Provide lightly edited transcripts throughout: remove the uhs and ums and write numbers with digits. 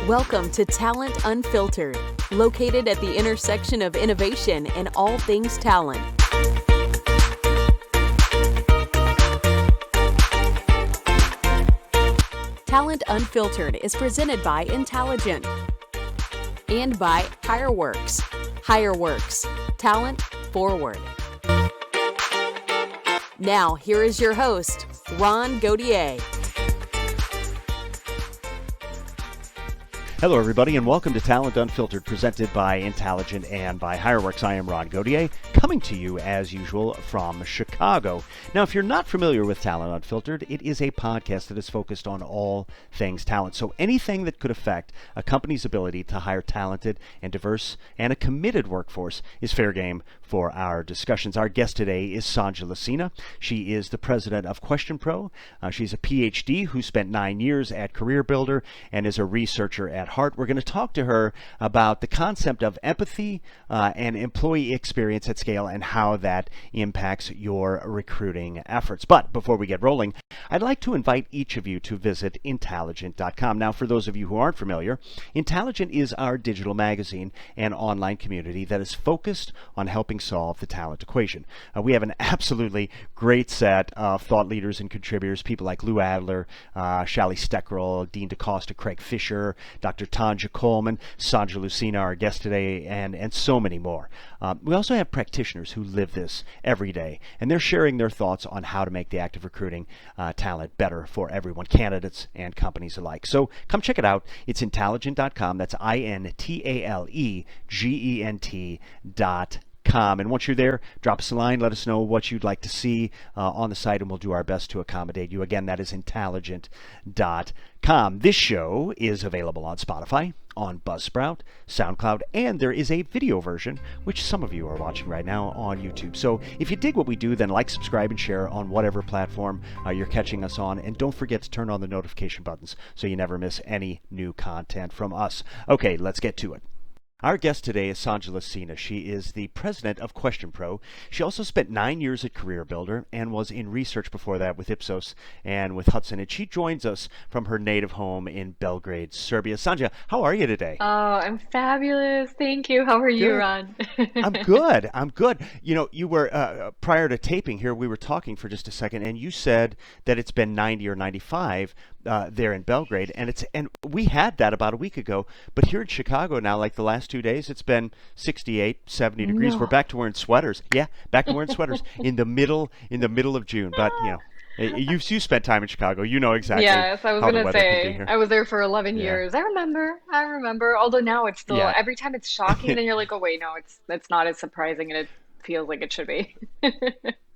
Welcome to Talent Unfiltered, located at the intersection of innovation and all things talent. Talent Unfiltered is presented by Intelligent and by HireWorks. HireWorks, talent forward. Now, here is your host, Ron Gaudier. Hello, everybody, and welcome to Talent Unfiltered, presented by Intelligent and by HireWorks. I am Ron Gaudier, coming to you, as usual, from Chicago. Now, if you're not familiar with Talent Unfiltered, it is a podcast that is focused on all things talent. So anything that could affect a company's ability to hire talented and diverse and a committed workforce is fair game for our discussions. Our guest today is Sanja Licina. She is the president of QuestionPro. She's a PhD who spent 9 years at Career Builder and is a researcher at heart. We're going to talk to her about the concept of empathy and employee experience at scale and how that impacts your recruiting efforts. But before we get rolling, I'd like to invite each of you to visit Intelligent.com. Now, for those of you who aren't familiar, Intelligent is our digital magazine and online community that is focused on helping solve the talent equation. We have an absolutely great set of thought leaders and contributors, people like Lou Adler, Shally Steckrell, Dean DeCosta, Craig Fisher, Dr. Tanja Coleman, Sanja Licina, our guest today, and so many more. We also have practitioners who live this every day, and they're sharing their thoughts on how to make the active recruiting talent better for everyone, candidates and companies alike. So come check it out. It's Intelligent.com. That's INTALEGENT.com. And once you're there, drop us a line. Let us know what you'd like to see on the site, and we'll do our best to accommodate you. Again, that is Intelligent.com. This show is available on Spotify, on BuzzSprout, SoundCloud, and there is a video version, which some of you are watching right now on YouTube. So if you dig what we do, then like, subscribe, and share on whatever platform you're catching us on. And don't forget to turn on the notification buttons so you never miss any new content from us. Okay, let's get to it. Our guest today is Sanja Licina. She is the president of QuestionPro. She also spent 9 years at Career Builder and was in research before that with Ipsos and with Hudson. And she joins us from her native home in Belgrade, Serbia. Sanja, how are you today? Oh, I'm fabulous. Thank you. How are you, Good. Ron? I'm good. I'm good. You know, you were, prior to taping here, we were talking for just a second, and you said that it's been 90 or 95 there in Belgrade, and we had that about a week ago, but here in Chicago now, like the last 2 days, it's been 68, 70 degrees. No. We're back to wearing sweaters. Yeah, back to wearing sweaters in the middle of June. But you know, you spent time in Chicago. You know exactly Yes, I was how the gonna weather can be say here. I was there for 11 Yeah. years. I remember. Although now it's still Yeah. every time it's shocking, and then you're like, oh wait, no, it's not as surprising, and it feels like it should be.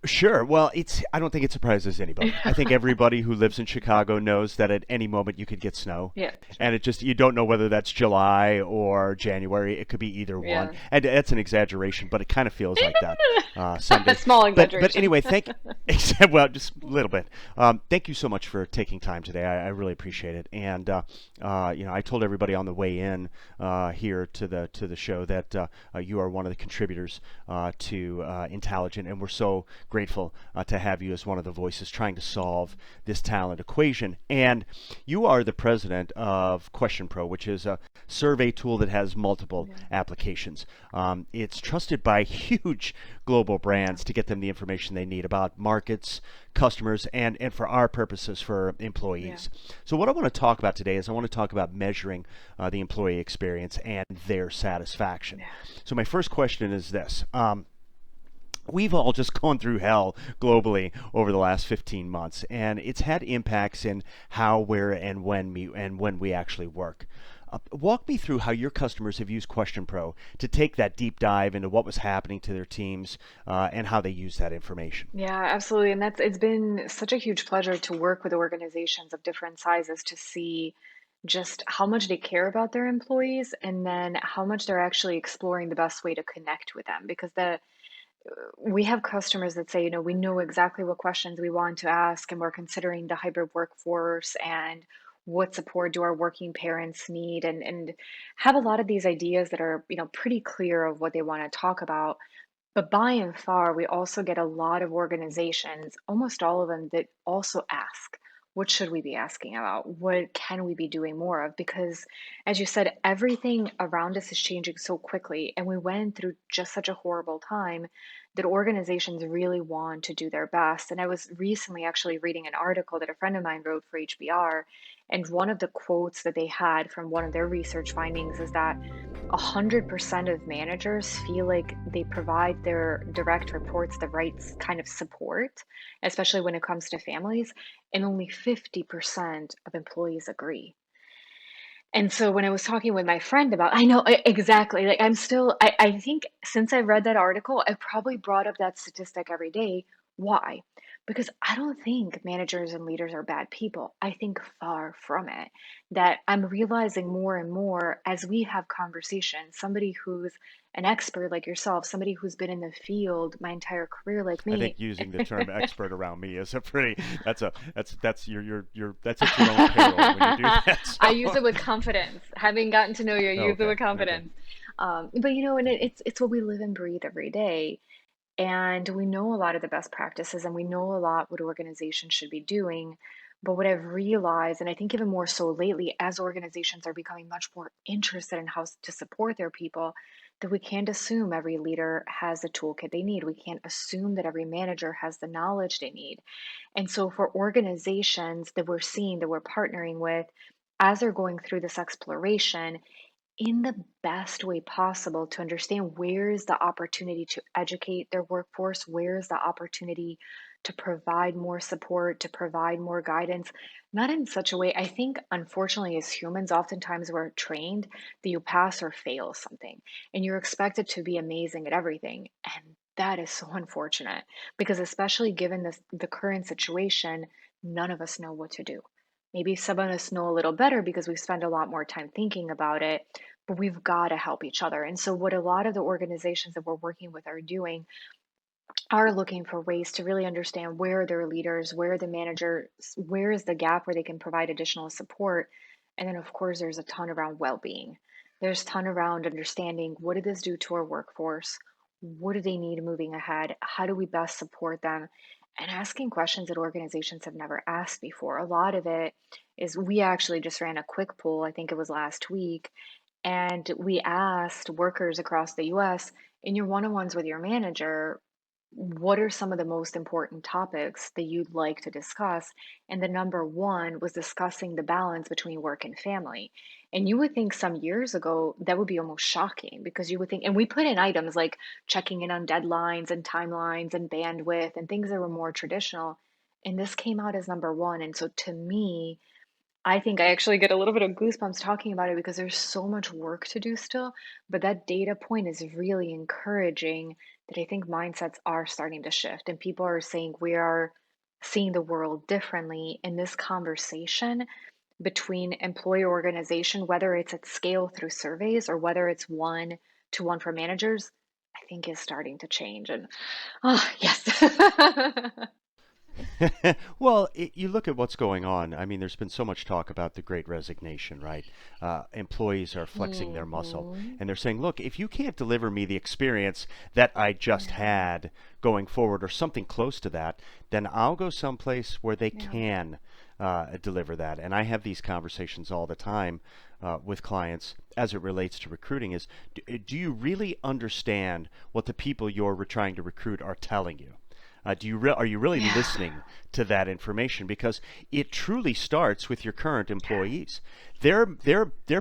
Sure. Well, I don't think it surprises anybody. I think everybody who lives in Chicago knows that at any moment you could get snow. Yeah. And you don't know whether that's July or January. It could be either one. Yeah. And that's an exaggeration, but it kind of feels like that Sunday. A small But exaggeration. anyway, well, just a little bit. Thank you so much for taking time today. I really appreciate it. And I told everybody on the way in here to the show that you are one of the contributors to Intelligent, and we're so grateful to have you as one of the voices trying to solve this talent equation. And you are the president of QuestionPro, which is a survey tool that has multiple applications. It's trusted by huge global brands to get them the information they need about markets, customers, and for our purposes, for employees. So what I want to talk about today is I want to talk about measuring the employee experience and their satisfaction. So my first question is this. We've all just gone through hell globally over the last 15 months, and it's had impacts in how, where, and when we actually work. Walk me through how your customers have used QuestionPro to take that deep dive into what was happening to their teams and how they use that information. Yeah, absolutely. And it's been such a huge pleasure to work with organizations of different sizes to see just how much they care about their employees and then how much they're actually exploring the best way to connect with them. Because we have customers that say, we know exactly what questions we want to ask, and we're considering the hybrid workforce and what support do our working parents need, and have a lot of these ideas that are, pretty clear of what they want to talk about. But by and far, we also get a lot of organizations, almost all of them, that also ask, what should we be asking about? What can we be doing more of? Because, as you said, everything around us is changing so quickly, and we went through just such a horrible time that organizations really want to do their best. And I was recently actually reading an article that a friend of mine wrote for HBR, and one of the quotes that they had from one of their research findings is that 100% of managers feel like they provide their direct reports the right kind of support, especially when it comes to families, and only 50% of employees agree. And so when I was talking with my friend about, I know exactly, like I think since I read that article, I probably brought up that statistic every day. Why? Because I don't think managers and leaders are bad people. I think far from it. That I'm realizing more and more as we have conversations, somebody who's an expert like yourself, somebody who's been in the field my entire career like I think me. using the term expert around me is a pretty that's your that's at your own peril when you do that. I So use it with confidence. Having gotten to know you, I use it okay, with okay. confidence. But and it's what we live and breathe every day. And we know a lot of the best practices and we know a lot what organizations should be doing. But what I've realized, and I think even more so lately, as organizations are becoming much more interested in how to support their people, that we can't assume every leader has the toolkit they need. We can't assume that every manager has the knowledge they need. And so, for organizations that we're seeing, that we're partnering with, as they're going through this exploration, in the best way possible to understand where is the opportunity to educate their workforce, where is the opportunity to provide more support, to provide more guidance, not in such a way. I think, unfortunately, as humans, oftentimes we're trained that you pass or fail something and you're expected to be amazing at everything. And that is so unfortunate because, especially given the current situation, none of us know what to do. Maybe some of us know a little better because we spend a lot more time thinking about it, but we've got to help each other. And so, what a lot of the organizations that we're working with are doing are looking for ways to really understand where are their leaders, where are the managers, where is the gap where they can provide additional support. And then, of course, there's a ton around well being. There's a ton around understanding what did this do to our workforce? What do they need moving ahead? How do we best support them? And asking questions that organizations have never asked before. A lot of it is we actually just ran a quick poll, I think it was last week, and we asked workers across the US in your one on ones with your manager, what are some of the most important topics that you'd like to discuss? And the number one was discussing the balance between work and family. And you would think some years ago that would be almost shocking because you would think, and we put in items like checking in on deadlines and timelines and bandwidth and things that were more traditional. And this came out as number one. And so to me, I think I actually get a little bit of goosebumps talking about it because there's so much work to do still. But that data point is really encouraging that I think mindsets are starting to shift and people are saying we are seeing the world differently. In this conversation between employer organization, whether it's at scale through surveys or whether it's one to one for managers, I think is starting to change. And yes. Well, you look at what's going on. I mean, there's been so much talk about the Great Resignation, right? Employees are flexing their muscle, Mhm. and they're saying, "Look, if you can't deliver me the experience that I just Yeah. had going forward, or something close to that, then I'll go someplace where they Yeah. can deliver that." And I have these conversations all the time with clients as it relates to recruiting. Do you really understand what the people you're trying to recruit are telling you? Are you really Yeah. listening to that information? Because it truly starts with your current Yes. employees. They're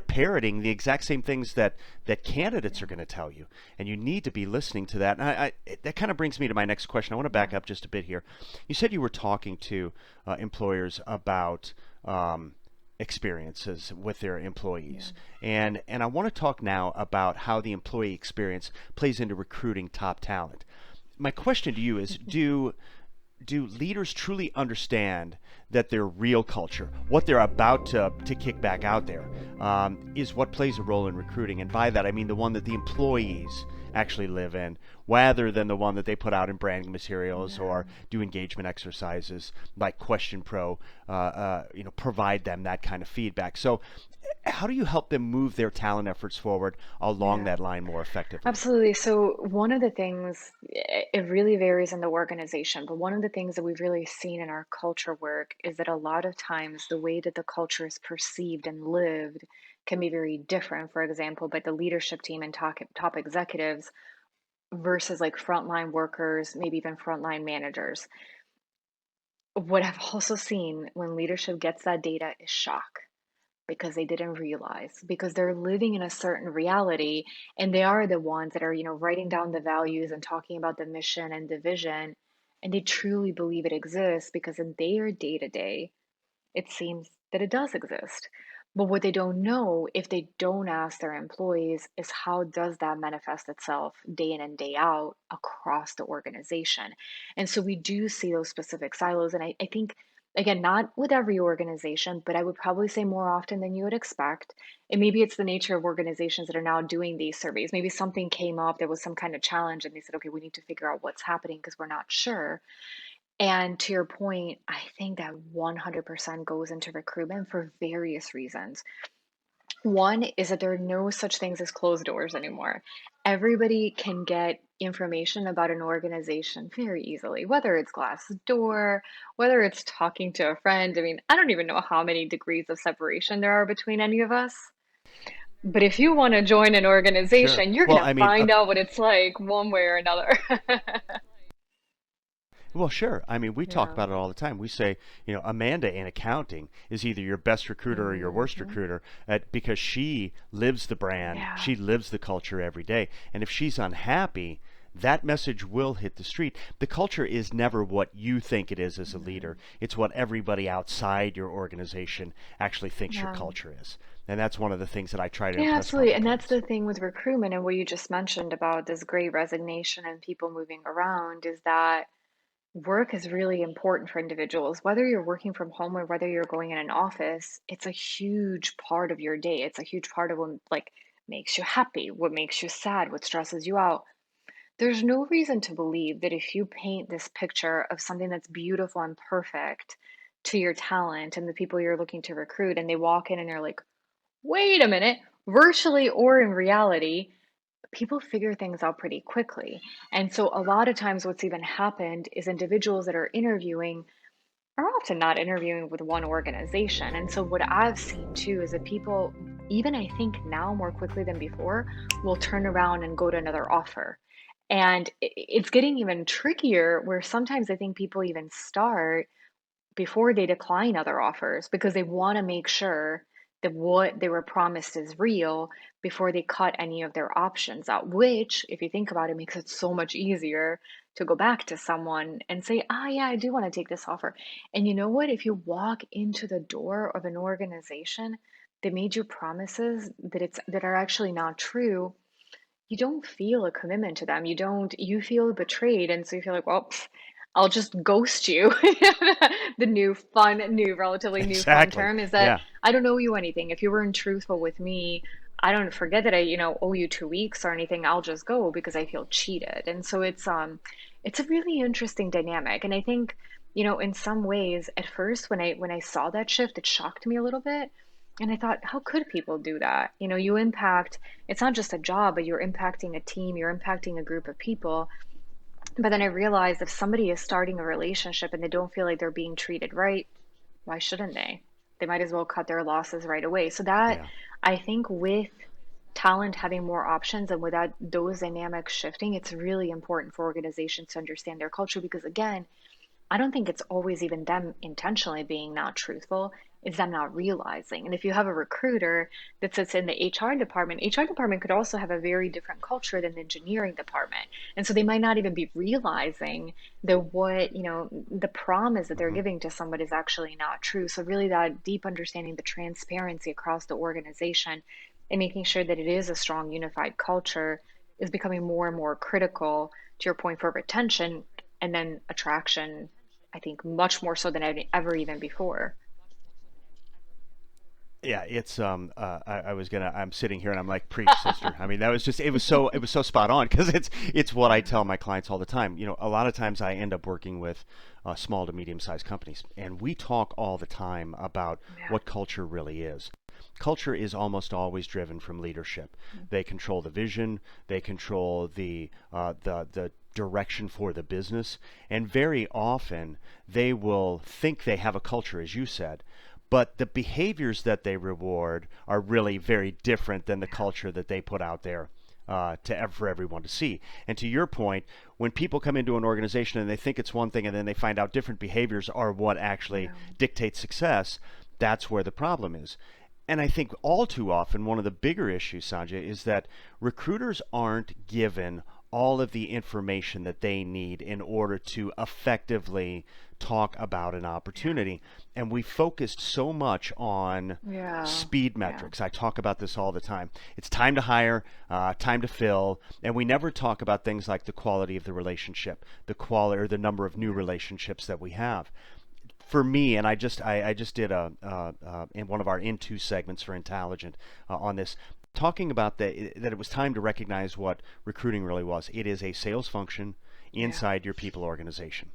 parroting the exact same things that candidates Yeah. are going to tell you, and you need to be listening to that. And that kind of brings me to my next question. I want to back Yeah. up just a bit here. You said you were talking to employers about experiences with their Yeah. employees, and I want to talk now about how the employee experience plays into recruiting top talent. My question to you is, do leaders truly understand that their real culture, what they're about to kick back out there, is what plays a role in recruiting? And by that, I mean the one that the employees actually live in, rather than the one that they put out in branding materials Yeah. or do engagement exercises like QuestionPro, provide them that kind of feedback. So How do you help them move their talent efforts forward along Yeah. that line more effectively? Absolutely. So one of the things, it really varies in the organization, but one of the things that we've really seen in our culture work is that a lot of times the way that the culture is perceived and lived can be very different, for example, by the leadership team and top executives versus like frontline workers, maybe even frontline managers. What I've also seen when leadership gets that data is shock because they didn't realize, because they're living in a certain reality, and they are the ones that are, writing down the values and talking about the mission and the vision, and they truly believe it exists because in their day to day it seems that it does exist. But what they don't know, if they don't ask their employees, is how does that manifest itself day in and day out across the organization? And so we do see those specific silos. And I think, again, not with every organization, but I would probably say more often than you would expect. And maybe it's the nature of organizations that are now doing these surveys. Maybe something came up, there was some kind of challenge, and they said, okay, we need to figure out what's happening because we're not sure. And to your point, I think that 100% goes into recruitment for various reasons. One is that there are no such things as closed doors anymore. Everybody can get information about an organization very easily, whether it's Glassdoor, whether it's talking to a friend. I mean, I don't even know how many degrees of separation there are between any of us. But if you want to join an Sure. organization, you're Well, going to I mean, find out what it's like one way or another. well, sure. I mean, we talk Yeah. about it all the time. We say, Amanda in accounting is either your best recruiter or your worst Hmm. recruiter because she lives the brand, Yeah. she lives the culture every day. And if she's unhappy, that message will hit the street. The culture is never what you think it is as a leader. Mhm. It's what everybody outside your organization actually thinks your Yeah. culture is. And that's one of the things that I try to Yeah, impress upon absolutely. my And that's clients. the thing with recruitment and what you just mentioned about this great resignation and people moving around is that work is really important for individuals. Whether you're working from home or whether you're going in an office, it's a huge part of your day. It's a huge part of what like makes you happy, what makes you sad, what stresses you out. There's no reason to believe that if you paint this picture of something that's beautiful and perfect to your talent and the people you're looking to recruit, and they walk in and they're like, wait a minute, virtually or in reality, people figure things out pretty quickly. And so a lot of times what's even happened is individuals that are interviewing are often not interviewing with one organization. And so what I've seen too is that people, even I think now more quickly than before, will turn around and go to another offer. And it's getting even trickier where sometimes I think people even start before they decline other offers because they want to make sure that what they were promised is real before they cut any of their options out, which, if you think about it, makes it so much easier to go back to someone and say, ah, yeah, I do want to take this offer. And you know what? If you walk into the door of an organization that made you promises that are actually not true, you don't feel a commitment to them. You feel betrayed. And so you feel like, well, I'll just ghost you. The relatively new fun Exactly. term is that Yeah. I don't owe you anything. If you weren't truthful with me, I don't forget that I, owe you 2 weeks or anything. I'll just go because I feel cheated. And so it's a really interesting dynamic. And I think, in some ways, at first when I saw that shift, it shocked me a little bit. And I thought, how could people do that? You impact, it's not just a job, but you're impacting a team, you're impacting a group of people. But then I realized if somebody is starting a relationship and they don't feel like they're being treated right, why shouldn't they? They might as well cut their losses right away. So that, Yeah. I think, with talent having more options and without those dynamics shifting, it's really important for organizations to understand their culture because, again, I don't think it's always even them intentionally being not truthful. It's them not realizing. And if you have a recruiter that sits in the HR department could also have a very different culture than the engineering department. And so they might not even be realizing that the promise that they're Hmm. giving to somebody is actually not true. So really that deep understanding the transparency across the organization and making sure that it is a strong unified culture is becoming more and more critical to your point for retention and then attraction, I think much more so than ever even before. Yeah, it's I'm sitting here and I'm like, preach, sister. I mean, that was just it was so spot on because it's what I tell my clients all the time. A lot of times I end up working with small to medium sized companies, and we talk all the time about Yeah. what culture really is. culture is almost always driven from leadership. They control the vision, they control the direction for the business, and very often they will think they have a culture, as you said, but the behaviors that they reward are really very different than the culture that they put out there for everyone to see. And to your point, when people come into an organization and they think it's one thing and then they find out different behaviors are what actually dictates success, that's where the problem is. And I think all too often, one of the bigger issues, Sanja, is that recruiters aren't given all of the information that they need in order to effectively talk about an opportunity. And we focused so much on speed metrics. I talk about this all the time. It's time to hire, time to fill, and we never talk about things like the quality of the relationship, the quality or the number of new relationships that we have. For me, and I just did in one of our Into segments for Intelligent on this, talking about that it was time to recognize what recruiting really was. It is a sales function inside your people organization,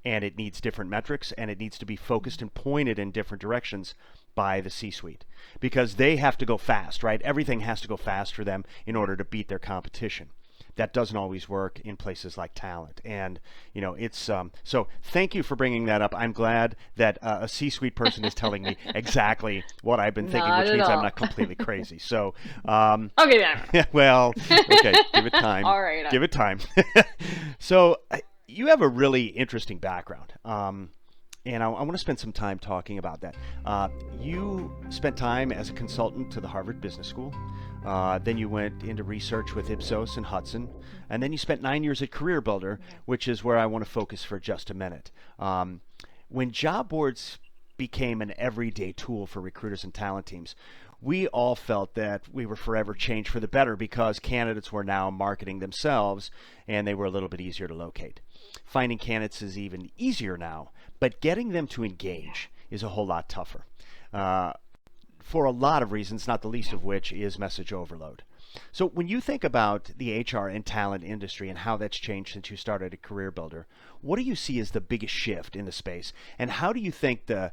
and it needs different metrics, and it needs to be focused and pointed in different directions by the C-suite, because they have to go fast, right? Everything has to go fast for them in order to beat their competition. That doesn't always work in places like talent. And, it's, so thank you for bringing that up. I'm glad that a C-suite person is telling me exactly what I've been thinking, which means I'm not completely crazy. So, okay, then. well, okay, give it time. All right. Give it time. So you have a really interesting background. And I want to spend some time talking about that. You spent time as a consultant to the Harvard Business School. Then you went into research with Ipsos and Hudson. And then you spent 9 years at CareerBuilder, which is where I want to focus for just a minute. When job boards became an everyday tool for recruiters and talent teams, we all felt that we were forever changed for the better because candidates were now marketing themselves and they were a little bit easier to locate. Finding candidates is even easier now, but getting them to engage is a whole lot tougher for a lot of reasons, not the least of which is message overload. So when you think about the HR and talent industry and how that's changed since you started at CareerBuilder, what do you see as the biggest shift in the space? And how do you think the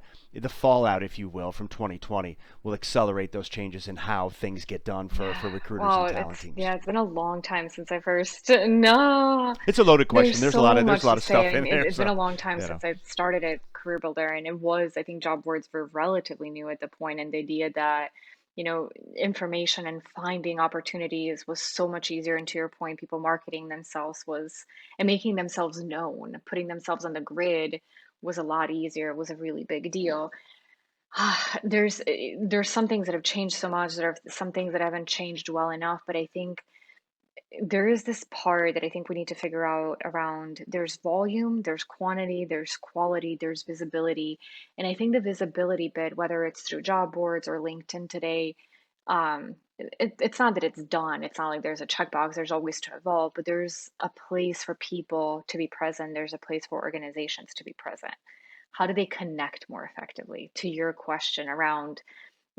fallout, if you will, from 2020 will accelerate those changes in how things get done for recruiters and talent teams? Yeah, it's been a long time since I first. No, it's a loaded question. There's a lot of stuff in there. It's been a long time since I started at CareerBuilder, and I think job boards were relatively new at the point, and the idea that information and finding opportunities was so much easier. And to your point, people marketing themselves and making themselves known, putting themselves on the grid was a lot easier. It was a really big deal. There's some things that have changed so much. There are some things that haven't changed well enough, but I think there is this part that I think we need to figure out around there's volume, there's quantity, there's quality, there's visibility. And I think the visibility bit, whether it's through job boards or LinkedIn today, it's not that it's done. It's not like there's a checkbox, there's always to evolve, but there's a place for people to be present. There's a place for organizations to be present. How do they connect more effectively? To your question around,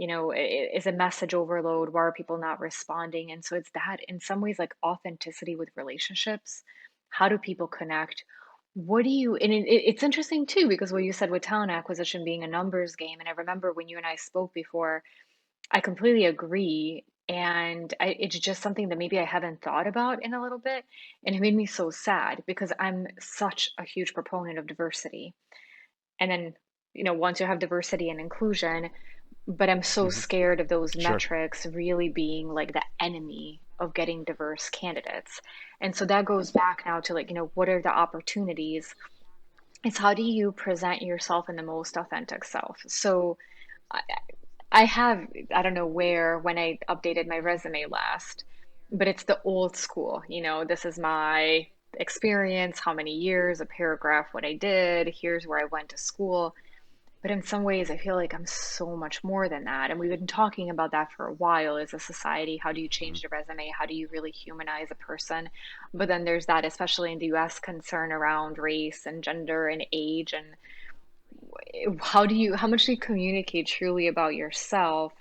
is a message overload? Why are people not responding? And so it's that in some ways like authenticity with relationships. How do people connect? It's interesting too, because what you said with talent acquisition being a numbers game. And I remember when you and I spoke before, I completely agree. And it's just something that maybe I haven't thought about in a little bit. And it made me so sad because I'm such a huge proponent of diversity. And then, once you have diversity and inclusion, but I'm so scared of those metrics really being like the enemy of getting diverse candidates. And so that goes back now to what are the opportunities? It's how do you present yourself in the most authentic self? So I don't know when I updated my resume last, but it's the old school, this is my experience, how many years, a paragraph, what I did, here's where I went to school. But in some ways, I feel like I'm so much more than that. And we've been talking about that for a while as a society. How do you change the resume? How do you really humanize a person? But then there's that, especially in the US, concern around race and gender and age. And how much do you communicate truly about yourself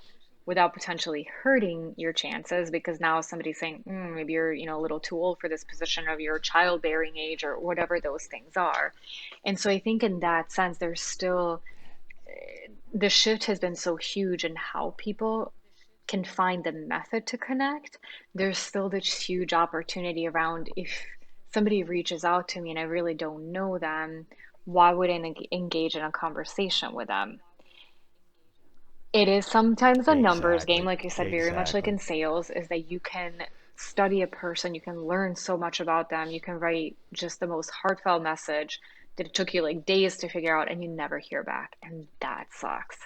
without potentially hurting your chances? Because now somebody's saying, maybe you're, a little too old for this position of your childbearing age or whatever those things are. And so I think in that sense, there's still, the shift has been so huge in how people can find the method to connect, there's still this huge opportunity around if somebody reaches out to me and I really don't know them, why would I engage in a conversation with them? It is sometimes a numbers game, Exactly. like you said, very much like Exactly. in sales, is that you can study a person, you can learn so much about them, you can write just the most heartfelt message that it took you like days to figure out, and you never hear back, and that sucks.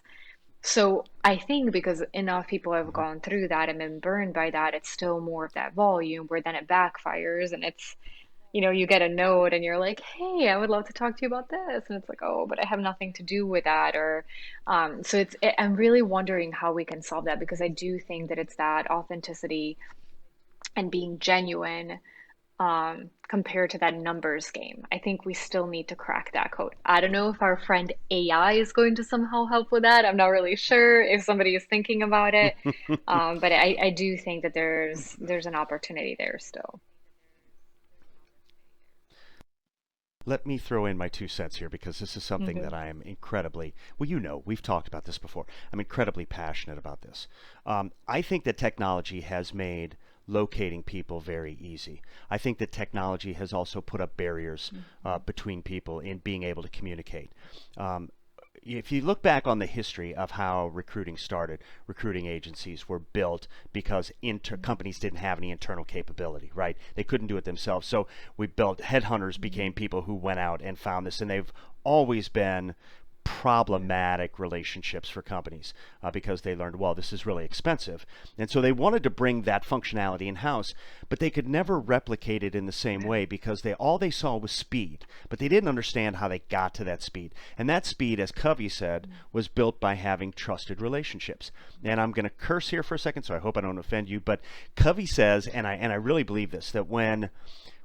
So I think because enough people have Mhm. gone through that and been burned by that, it's still more of that volume where then it backfires and it's, you get a note and you're like, hey, I would love to talk to you about this. And it's like, oh, but I have nothing to do with that. Or, I'm really wondering how we can solve that because I do think that it's that authenticity and being genuine compared to that numbers game. I think we still need to crack that code. I don't know if our friend AI is going to somehow help with that. I'm not really sure if somebody is thinking about it. But I do think that there's an opportunity there still. Let me throw in my 2 cents here because this is something Hmm. that I am incredibly, well, we've talked about this before. I'm incredibly passionate about this. I think that technology has made locating people very easy. I think that technology has also put up barriers between people in being able to communicate. Um, if you look back on the history of how recruiting started, recruiting agencies were built because companies didn't have any internal capability, right? They couldn't do it themselves. So we built headhunters Hmm. became people who went out and found this, and they've always been Yeah. problematic relationships for companies because they learned, well, this is really expensive. And so they wanted to bring that functionality in house, but they could never replicate it in the same Yeah. way because all they saw was speed, but they didn't understand how they got to that speed. And that speed, as Covey said, was built by having trusted relationships. And I'm going to curse here for a second, so I hope I don't offend you, but Covey says, and I really believe this, that when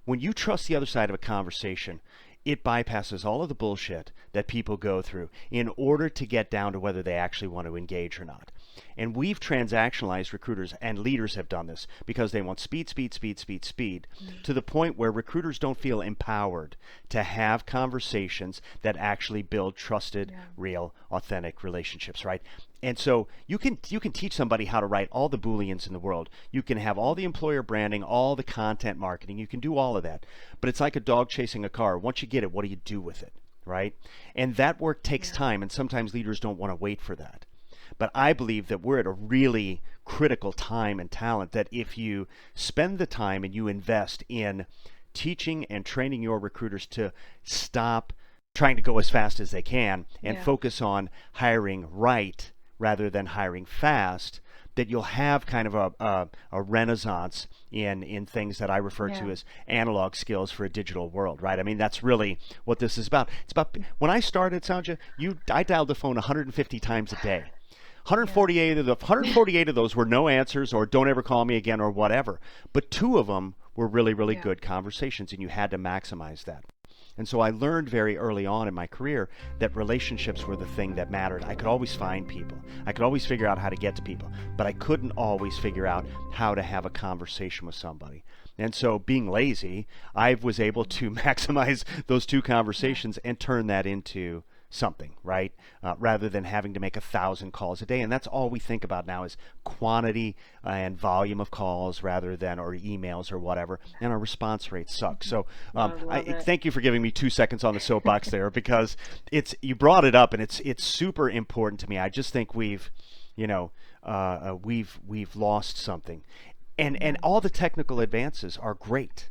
you trust the other side of a conversation, it bypasses all of the bullshit that people go through in order to get down to whether they actually want to engage or not. And we've transactionalized recruiters, and leaders have done this because they want speed, speed, speed, speed, speed, to the point where recruiters don't feel empowered to have conversations that actually build trusted, Yeah. real, authentic relationships, right? And so you can teach somebody how to write all the booleans in the world. You can have all the employer branding, all the content marketing. You can do all of that. But it's like a dog chasing a car. Once you get it, what do you do with it, right? And that work takes Yeah. time, and sometimes leaders don't want to wait for that. But I believe that we're at a really critical time and talent that if you spend the time and you invest in teaching and training your recruiters to stop trying to go as fast as they can and Yeah. focus on hiring right rather than hiring fast, that you'll have kind of a renaissance in things that I refer to Yeah. as analog skills for a digital world, right? I mean, that's really what this is about. It's about when I started, Sanja, I dialed the phone 150 times a day. Yeah. 148 of those were no answers or don't ever call me again or whatever. But two of them were really, really Yeah. good conversations, and you had to maximize that. And so I learned very early on in my career that relationships were the thing that mattered. I could always find people. I could always figure out how to get to people, but I couldn't always figure out how to have a conversation with somebody. And so being lazy, I was able to maximize those two Yeah. conversations and turn that into something, right? Rather than having to make 1,000 calls a day. And that's all we think about now is quantity and volume of calls rather than or emails or whatever. And our response rates suck. So I love I it. thank you for giving me 2 seconds on the soapbox there because you brought it up and it's super important to me. I just think you know, we've lost something, and Yeah. all the technical advances are great,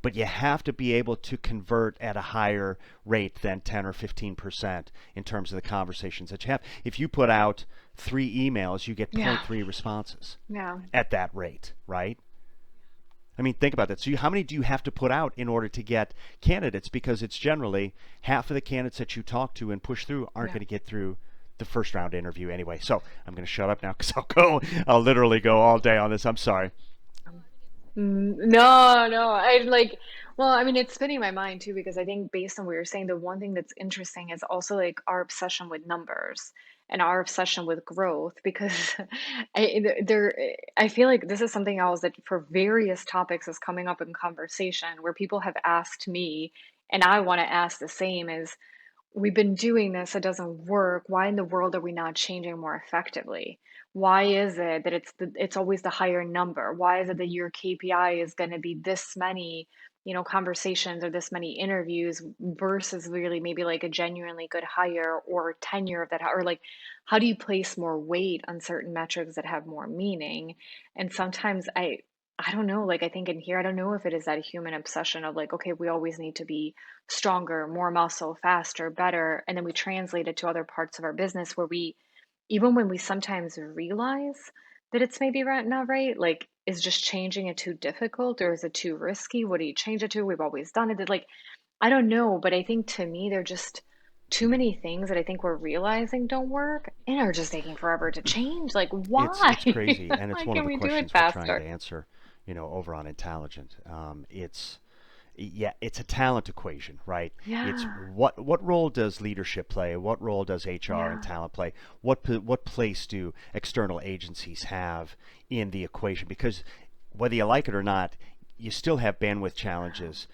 but you have to be able to convert at a higher rate than 10 or 15% in terms of the conversations that you have. If you put out 3 emails, you get zero point Yeah. 0.3 responses Yeah. at that rate, right? I mean, think about that. So, how many do you have to put out in order to get candidates? Because it's generally half of the candidates that you talk to and push through aren't Yeah. going to get through the first round interview anyway. So, I'm going to shut up now because I'll literally go all day on this. I'm sorry. No, no. I like, well, I mean, it's spinning my mind too, because I think based on what you're saying, the one thing that's interesting is also like our obsession with numbers and our obsession with growth, because I feel like this is something else that for various topics is coming up in conversation where people have asked me, and I want to ask the same is, we've been doing this, it doesn't work. Why in the world are we not changing more effectively? Why is it that it's always the higher number? Why is it that your KPI is going to be this many, conversations or this many interviews versus really maybe like a genuinely good hire or tenure of that, or like how do you place more weight on certain metrics that have more meaning? And sometimes I don't know, like I think in here, I don't know if it is that human obsession of like, okay, we always need to be stronger, more muscle, faster, better. And then we translate it to other parts of our business where even when we sometimes realize that it's maybe not right, like, is just changing it too difficult or is it too risky? What do you change it to? We've always done it. Like, I don't know, but I think to me, they're just too many things that I think we're realizing don't work and are just taking forever to change. Like, why? It's crazy, and it's Why one of can't the we do it questions we're trying to faster? answer, over on Intelligent. It's Yeah, it's a talent equation, right? It's Yeah, what role does leadership play? What role does HR and yeah, talent play? What place do external agencies have in the equation? Because whether you like it or not, you still have bandwidth challenges,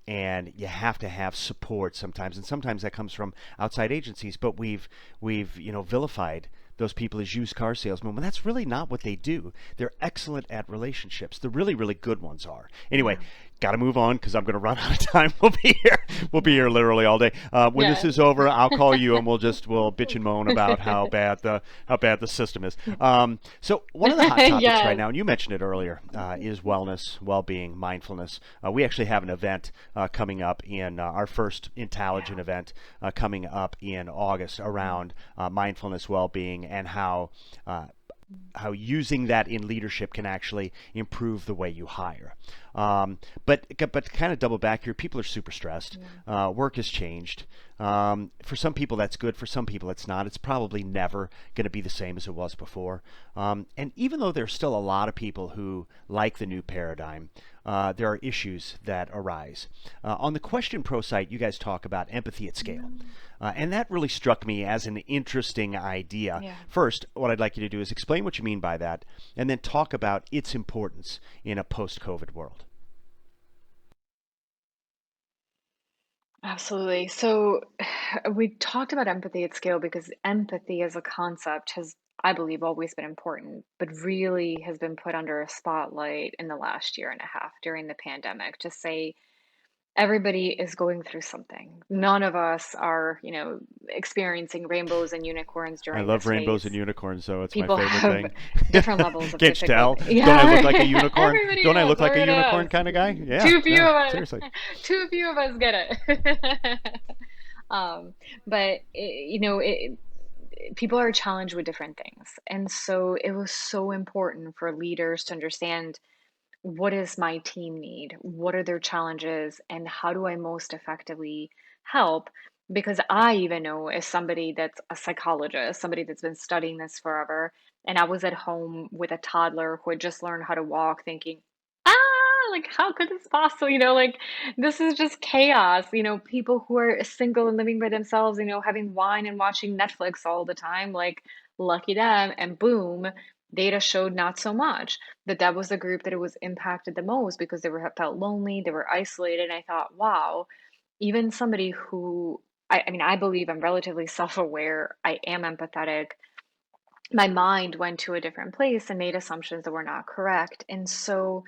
and you have to have support sometimes, and sometimes that comes from outside agencies. But we've vilified those people as used car salesmen when that's really not what they do. They're excellent at relationships. The really, really good ones are. Anyway, yeah, got to move on because I'm going to run out of time. We'll be yeah, here literally all day. When this yeah. is over, I'll call you and we'll bitch and moan about how bad the system is. So one of the hot topics right Yes. now, and you mentioned it earlier, is wellness, well-being, mindfulness. We actually have an event coming up in our first Intelligent Yeah. event coming up in August around mindfulness, well-being, and uh, how using that in leadership can actually improve the way you hire. But kind of double back here, people are super stressed. Yeah. Work has changed. For some people that's good. For some people it's not. It's probably never going to be the same as it was before. And even though there's still a lot of people who like the new paradigm, there are issues that arise. On the QuestionPro site, you guys talk about empathy at scale. Mm. And that really struck me as an interesting idea. Yeah. First, what I'd like you to do is explain what you mean by that, and then talk about its importance in a post COVID world. Absolutely. So we talked about empathy at scale because empathy as a concept has, I believe, always been important, but really has been put under a spotlight in the last year and a half during the pandemic to say everybody is going through something. None of us are, experiencing rainbows and unicorns I during love this rainbows phase. and unicorns, though. It's my People favorite have thing. different levels of Can't you tell? difficulty. Don't I look Yeah, like a unicorn? everybody Don't I knows. look like a Everybody unicorn knows. kind of guy? Yeah, Too few yeah, of us. seriously. Too few of us get it. um, but people are challenged with different things, and so it was so important for leaders to understand what does my team need? What are their challenges? And how do I most effectively help? Because I even know, as somebody that's a psychologist, somebody that's been studying this forever, and I was at home with a toddler who had just learned how to walk, thinking, like, how could this possibly, like, this is just chaos. People who are single and living by themselves, having wine and watching Netflix all the time, like, lucky them. And boom, data showed not so much that was the group that it was impacted the most because they were felt lonely, they were isolated. And I thought, wow, even somebody who I mean, I believe I'm relatively self-aware, I am empathetic. My mind went to a different place and made assumptions that were not correct. And so,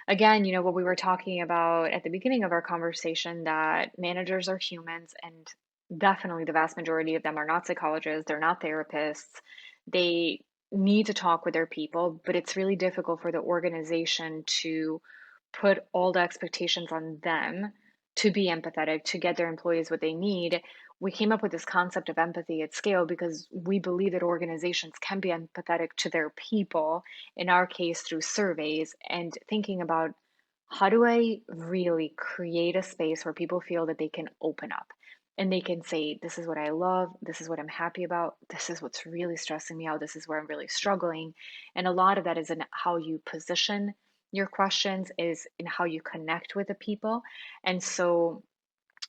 again, what we were talking about at the beginning of our conversation, that managers are humans, and definitely the vast majority of them are not psychologists, they're not therapists. They need to talk with their people, but it's really difficult for the organization to put all the expectations on them to be empathetic, to get their employees what they need. We came up with this concept of empathy at scale because we believe that organizations can be empathetic to their people, in our case through surveys, and thinking about how do I really create a space where people feel that they can open up and they can say, this is what I love, this is what I'm happy about, this is what's really stressing me out, this is where I'm really struggling. And a lot of that is in how you position your questions, is in how you connect with the people. And so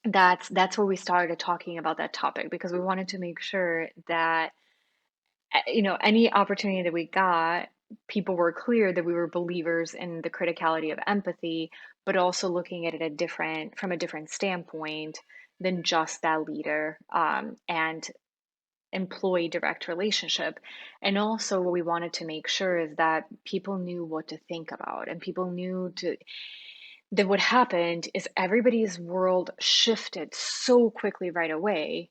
that's where we started talking about that topic, because we wanted to make sure that any opportunity that we got, people were clear that we were believers in the criticality of empathy, but also looking at it from a different standpoint, than just that leader and employee direct relationship. And also, what we wanted to make sure is that people knew what to think about, and people knew that what happened is everybody's world shifted so quickly right away,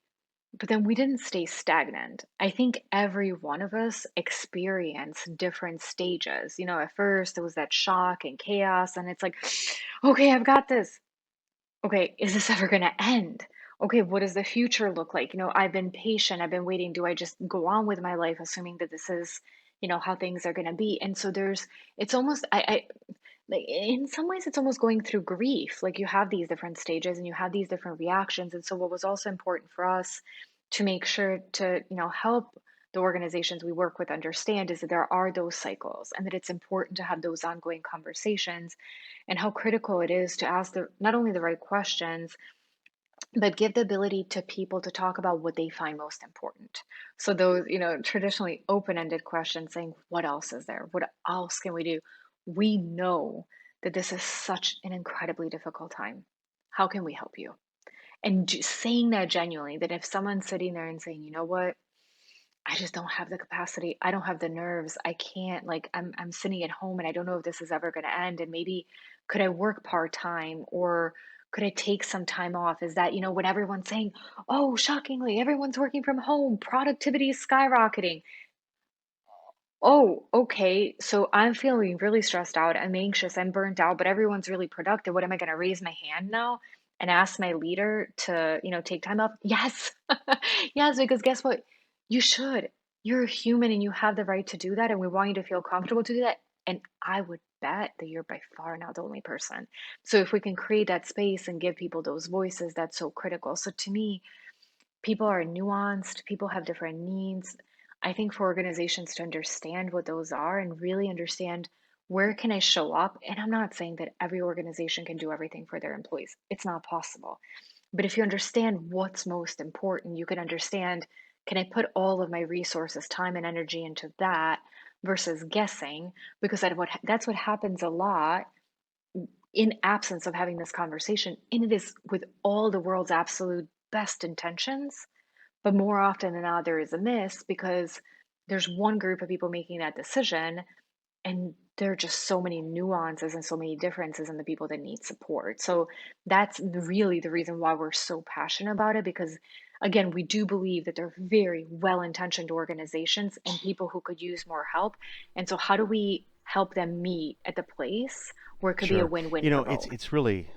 but then we didn't stay stagnant. I think every one of us experienced different stages. At first there was that shock and chaos, and it's like, okay, I've got this. Okay, is this ever going to end? Okay, what does the future look like? I've been patient, I've been waiting. Do I just go on with my life assuming that this is, how things are going to be? And so it's almost, I like in some ways it's almost going through grief. Like you have these different stages and you have these different reactions. And so what was also important for us to make sure to, help the organizations we work with understand is that there are those cycles and that it's important to have those ongoing conversations, and how critical it is to ask not only the right questions, but give the ability to people to talk about what they find most important. So those, traditionally open-ended questions saying, what else is there? What else can we do? We know that this is such an incredibly difficult time. How can we help you? And just saying that genuinely, that if someone's sitting there and saying, you know what, I just don't have the capacity. I don't have the nerves. I can't, like, I'm sitting at home and I don't know if this is ever going to end. And maybe could I work part-time, or could I take some time off? Is that, when everyone's saying, oh, shockingly, everyone's working from home, productivity is skyrocketing. Oh, okay. So I'm feeling really stressed out. I'm anxious. I'm burnt out, but everyone's really productive. What am I going to raise my hand now and ask my leader to, take time off? Yes. Yes, because guess what? You should. You're a human and you have the right to do that. And we want you to feel comfortable to do that. And I would bet that you're by far not the only person. So if we can create that space and give people those voices, that's so critical. So to me, people are nuanced, people have different needs. I think for organizations to understand what those are and really understand where can I show up, and I'm not saying that every organization can do everything for their employees. It's not possible. But if you understand what's most important, you can understand, can I put all of my resources, time and energy into that versus guessing? Because that's what happens a lot in absence of having this conversation. And it is with all the world's absolute best intentions, but more often than not, there is a miss because there's one group of people making that decision, and there are just so many nuances and so many differences in the people that need support. So that's really the reason why we're so passionate about it, because again, we do believe that they're very well-intentioned organizations and people who could use more help. And so how do we help them meet at the place where it could be a Sure. win-win You for know, both? it's really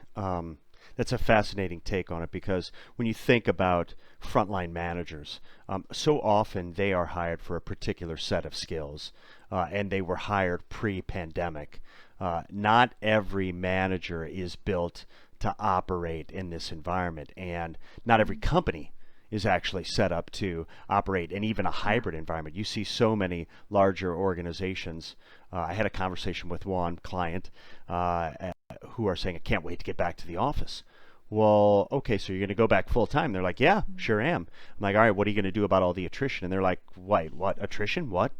that's a fascinating take on it, because when you think about frontline managers, so often they are hired for a particular set of skills, and they were hired pre-pandemic. Not every manager is built to operate in this environment, and not every company is actually set up to operate in even a Yeah. hybrid environment. You see so many larger organizations. I had a conversation with one client who are saying, I can't wait to get back to the office. Well, okay, so you're going to go back full time? They're like, yeah, sure am. I'm like, all right, what are you going to do about all the attrition? And they're like, wait, what attrition? What?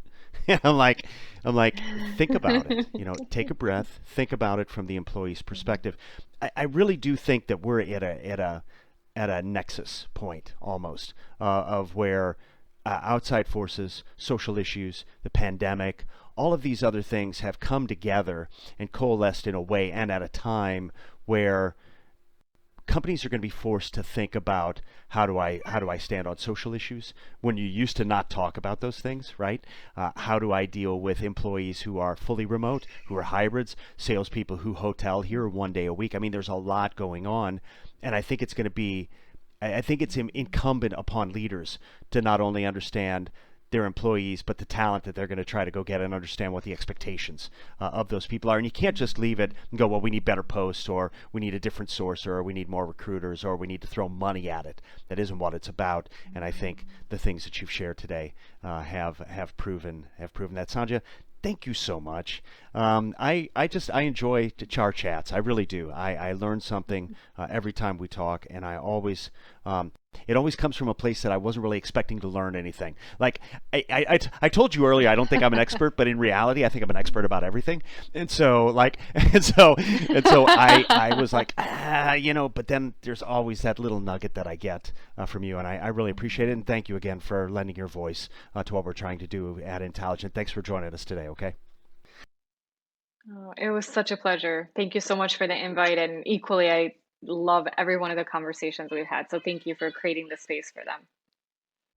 I'm like, think about it. Take a breath. Think about it from the employee's perspective. I really do think that we're at a nexus point almost of where outside forces, social issues, the pandemic, all of these other things have come together and coalesced in a way and at a time where companies are going to be forced to think about how do I stand on social issues when you used to not talk about those things, right? How do I deal with employees who are fully remote, who are hybrids, salespeople who hotel here 1 day a week? I mean, there's a lot going on, and I think it's going to be, I think it's incumbent upon leaders to not only understand their employees, but the talent that they're going to try to go get, and understand what the expectations of those people are. And you can't just leave it and go, well, we need better posts, or we need a different source, or we need more recruiters, or we need to throw money at it. That isn't what it's about. And I think the things that you've shared today have proven that. Sanja, thank you so much. I enjoy our chats. I really do. I learn something every time we talk, and I always it always comes from a place that I wasn't really expecting to learn anything. Like I told you earlier, I don't think I'm an expert, but in reality, I think I'm an expert about everything. And so I was like, but then there's always that little nugget that I get from you, and I really appreciate it. And thank you again for lending your voice to what we're trying to do at Intelligent. Thanks for joining us today. Okay. Oh, it was such a pleasure. Thank you so much for the invite. And equally, I love every one of the conversations we've had. So thank you for creating the space for them.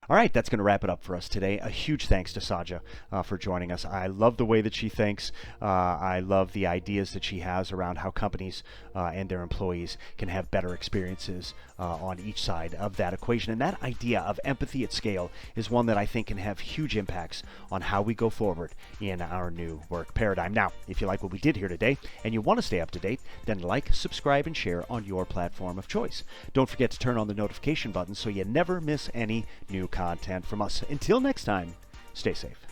All right, that's going to wrap it up for us today. A huge thanks to Sanja for joining us. I love the way that she thinks. I love the ideas that she has around how companies and their employees can have better experiences on each side of that equation. And that idea of empathy at scale is one that I think can have huge impacts on how we go forward in our new work paradigm. Now, if you like what we did here today and you want to stay up to date, then like, subscribe, and share on your platform of choice. Don't forget to turn on the notification button so you never miss any new content from us. Until next time, stay safe.